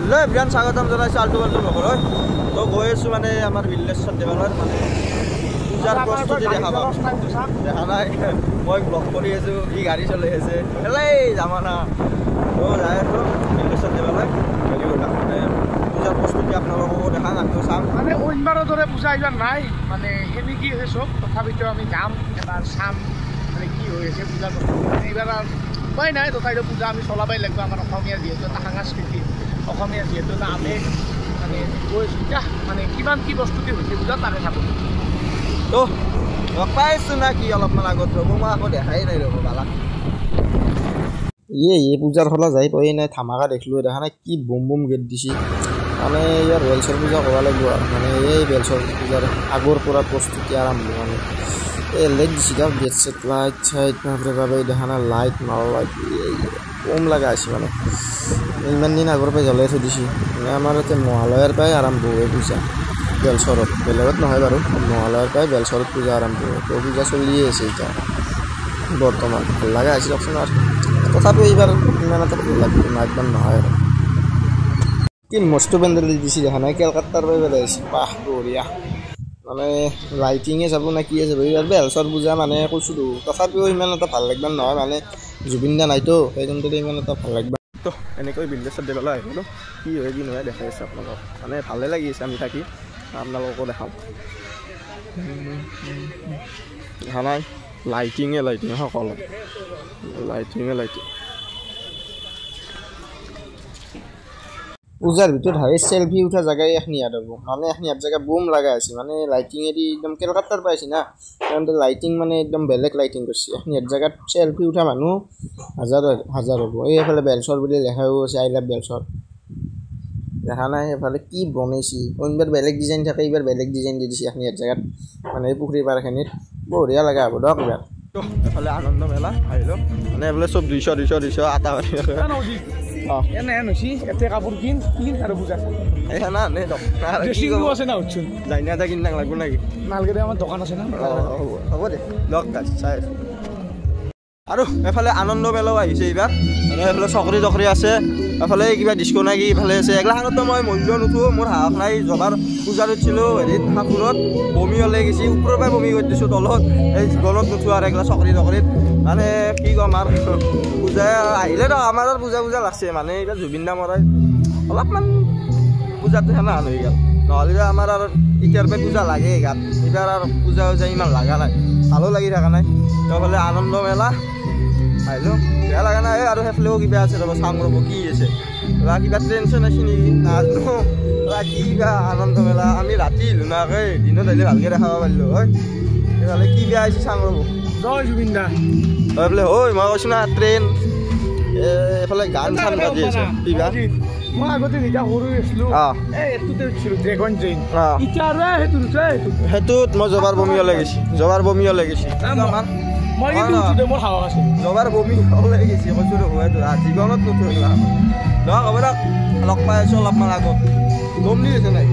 hello' everyone স্বাগতম জনাইছোঁ আল্টু বাল্টু নগৰত তো গৈ আছোঁ মানে আমাৰ বিল্লেশ্বৰ দেৱালয়ৰ মানে পূজাৰ প্ৰস্তুতি দেখা নাই মই ব্লগ কৰি আছোঁ ই গাড়ী চলাই আছে হেলাই জামানা তো যাই আছোঁ বিল্লেশ্বৰ দেৱালয় মানে পূজাৰ প্ৰস্তুতি আপোনালোককো দেখা নাটো চাম মানে অন্যবাৰৰ দৰে পূজা এইবাৰ নাই মানে সেনেকি আছে চব তথাপিতো আমি যাম এবাৰ চাম মানে কি হৈ আছে পূজাৰ প্ৰস্তুতি এইবাৰ উপায় নাই তথাপিতো পূজা আমি চলাবই লাগিব আমাৰ অসমীয়া যিহেতু এটা সাংস্কৃতি অসমীয়া যিহেতু এটা আৱেগ মানে গৈছোঁ এতিয়া মানে কিমান কি প্ৰস্তুতি হৈছে পূজা তাকে থাকোঁ তো লগ পাইছোঁ না কি অলপমান আগত ৰ'ব মই আকৌ দেখাই নাই ৰ'ব বালা এই পূজাৰ ফলা যাই পোৱাই নাই ধামাকা দেখিলোঁ দেখা নাই কি বুম বুম গেট দিছে মানে ইয়াৰ বেলচৰ পূজা কৰিব লাগিব আৰু মানে এই বেলচৰ পূজাৰ আগৰ পৰা প্ৰস্তুতি আৰম্ভ মানে এই লাইট দিছে গাঁও গেট চেট লাইট চাইট বাপৰে বাবে দেখা নাই লাইট মাৰ লাইট কম লগা আছে মানে ইমান দিন আগৰ পৰাই জ্বলাই থৈ দিছে মানে আমাৰ ইয়াতে মহালয়াৰ পৰাই আৰম্ভ হয় পূজা বেলচৰত বেলেগত নহয় বাৰু মহালয়াৰ পৰাই বেলচৰত পূজা আৰম্ভ হয় তো পূজা চলিয়ে আছে এতিয়া বৰ্তমান ভাল লগা হৈছে অপশ্যন আৰু তথাপিও এইবাৰ ইমান এটা ভাল লাগিব একদম নহয় আৰু কি মস্ত পেণ্ডেল দিছে দেখা নাই কেলকাতাৰ পৰাই পেলাইছে বাহ বঢ়িয়া মানে লাইটিঙে চাব না কি আছে এইবাৰ বেলচৰ পূজা মানে কৈছোঁ তথাপিও ইমান এটা ভাল লাগিব নহয় মানে জুবিন দা নাইতো সেইজনটো ইমান এটা ভাল লাগিব তো এনেকৈ বিল্লেশ্বৰ দেৱালয় আহিলোঁ কি হয় কি নহয় দেখাই আছে আপোনালোকক মানে ভালে লাগি আছে আমি থাকি আপোনালোককো দেখাওঁ দেখা নাই লাইটিঙে সকলো লাইটিং পূজাৰ ভিতৰত হয় চেলফি উঠা জেগাই এখন ইয়াত হ'ব মানে এখন ইয়াত জেগা বুম লগা আছে মানে লাইটিঙেদি একদম কেলকাতাৰ পাইছে না কাৰণ লাইটিং মানে একদম বেলেগ লাইটিং কৰিছে এখন ইয়াত জেগাত চেলফি উঠা মানুহ হাজাৰ হ'ব এইফালে বেলচৰ বুলি লেখাও আছে আই লাভ বেলচৰ দেখা নাই এইফালে কি বনাইছে অইনবাৰ বেলেগ ডিজাইন থাকে এইবাৰ বেলেগ ডিজাইন দি দিছে এখন ইয়াত জেগাত মানে পুখুৰী পাৰখিনিত বঢ়িয়া লগা হ'ব দিয়ক এইবাৰ এফালে আনন্দ মেলা আহিলোঁ মানে এইফালে চব 200 আটা বাঢ়ি এনে হৈছি এতে কাপোৰ কিন আৰু পূজা আছে না উঠছোন যাই না এটা কিন লাগব নাকি নালগে আমাৰ দোকান আছে না হ'ব দে লগ চাই আৰু এফালে আনন্দ মেলাও আহিছে এইবাৰ মানে এইফালে চকৰি তকৰি আছে এফালে কিবা ডিস্কো নাকি ইফালে আছে এগিলাখনতো মই মূল্য নুঠোঁ মোৰ সাহস নাই যোৱাবাৰ পূজাত উঠিছিলোঁ হেৰিত কাপোৰত বমি ওলাই গৈছে ওপৰৰ পৰাই বমি কৰি দিছোঁ তলত এই জীৱনত নুঠোঁ আৰু এইগিলা চকৰি তকৰিত মানে কি ক'ম আৰু পূজা আহিলেতো আমাৰ আৰু পূজা লাগছে মানে এইবাৰ জুবিন দা মৰাই অলপমান পূজাটো সেনা হৈ গ'ল নহ'লে আমাৰ আৰু এতিয়াৰ পৰাই পূজা লাগে গাত এইবাৰ আৰু পূজা ইমান লগা নাই ভালো লাগি থকা নাই তো ফালে আনন্দ মেলা আহিলোঁ বেয়া লগা নাই আৰু সেইফালেও কিবা আছে ৰ'ব চাম ৰ'ব কি আছে কিবা টেনশ্যন আছে নেকি নাজানো কিবা আনন্দ মেলা আমি ৰাতি আহিলোঁ নাকে দিনত আহিলে ভালকৈ দেখাব পাৰিলোঁ হয় এইফালে কি বেয়া আহিছে চাম ৰ'ব জয় জুবিন দা এইফালে ঐ মই কৈছোঁ না ট্ৰেইন এইফালে গান চান বাজি আছে কিবা মই আগতে যেতিয়া সৰু আছিলোঁ এইটোতে উঠিছিলোঁ ড্ৰেগন ট্ৰেইন এতিয়া আৰু সেইটোত মই জবাৰ বমি ওলাই গৈছে মই কিন্তু উঠোঁতে মোৰ সাহস আছে জবাৰ বমি ওলাই গৈছে কৈছোঁ হয়তো জীৱনত নুঠো এইবিলাক নহয় হ'ব দিয়ক লগ পাই আছোঁ অলপমান আগত গম দি আছে নাই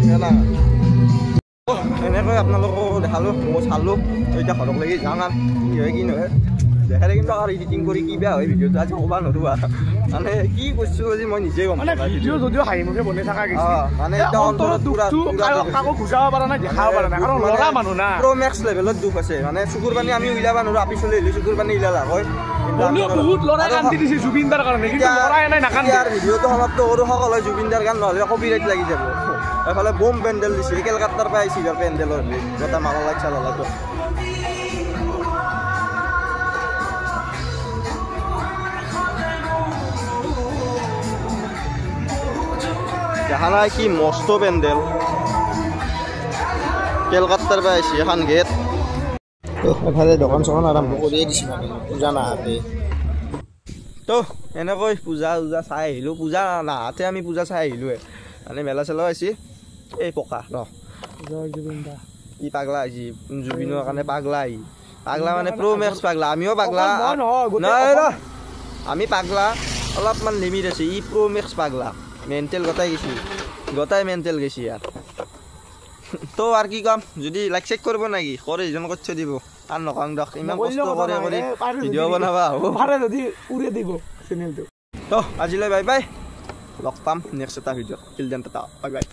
এনেকৈ আপোনালোককো দেখালোঁ মই চালোঁ এতিয়া ঘৰক লাগি যাওঁ আৰু কি হয় কি নহয় দেখালে কিন্তু আৰু এডিটিং কৰি কি বেয়া হয় ভিডিঅ'টো আজি ক'ব নোৱাৰোঁ মানে কি কৈছোঁ আজি মই নিজে গম মানে ভিডিঅ' যদিও হাঁহিমুখে বনাই থকা গৈছে মানে কাকো বুজাব পৰা নাই দেখাব পৰা নাই কাৰণ ল'ৰা মানুহ না প্ৰ' মেক্স লেভেলত দুখ আছে মানে চকুৰ পানী আমি উলিয়াব নোৱাৰোঁ আপি চলি আহিলোঁ চকুৰ পানী উলিয়ালা হয় বহুত ল'ৰাই কান্দি দিছে জুবিন দাৰ কাৰণে কিন্তু ল'ৰাই নাই নাকান্দে আৰু ভিডিঅ'টো সমাপ্ত কৰোঁ সকলো জুবিন দাৰ গান নহ'লে কপিৰাইট লাগি যাব এইফালে বম পেণ্ডেল দিছে কেলকাতাৰ পৰা আহিছে পেণ্ডেলৰ গোটা মালা লাগছে ললাটো দেখা নাই কি মস্ত পেণ্ডেল কেলকাতাৰ পৰা আহিছে এখন গেট এফালে দোকান চোকান আৰম্ভ কৰিয়ে দিছে মানে পূজা নাহাতে তো এনেকৈ পূজা চাই আহিলোঁ পূজা নাহাতে আমি পূজা চাই আহিলোঁৱে মানে মেলা চেলা আহিছে এই পকা জয় জুবিন দা ই পাগলা আহিছে জুবিনৰ কাৰণে পাগলা মানে প্ৰ' মেক্স পাগলা আমিও পাগলা নাই আমি পাগলা অলপমান লিমিট আছে ই প্ৰ' মেক্স পাগলা মেণ্টেল গোটাই মেণ্টেল গেছি ইয়াৰ তো আৰু কি ক'ম যদি লাইক চেক কৰিব নেকি কৰে ইজন কৰি থৈ দিব আৰু নকওঁ দক ইমান কষ্ট কৰি ভিডিঅ' বনাবা হ'ব পাৰে যদি উৰে দিব চেনেলটো তো আজিলৈ বাই বাই লগ পাম নেক্সট এটা video' till then tata bye bye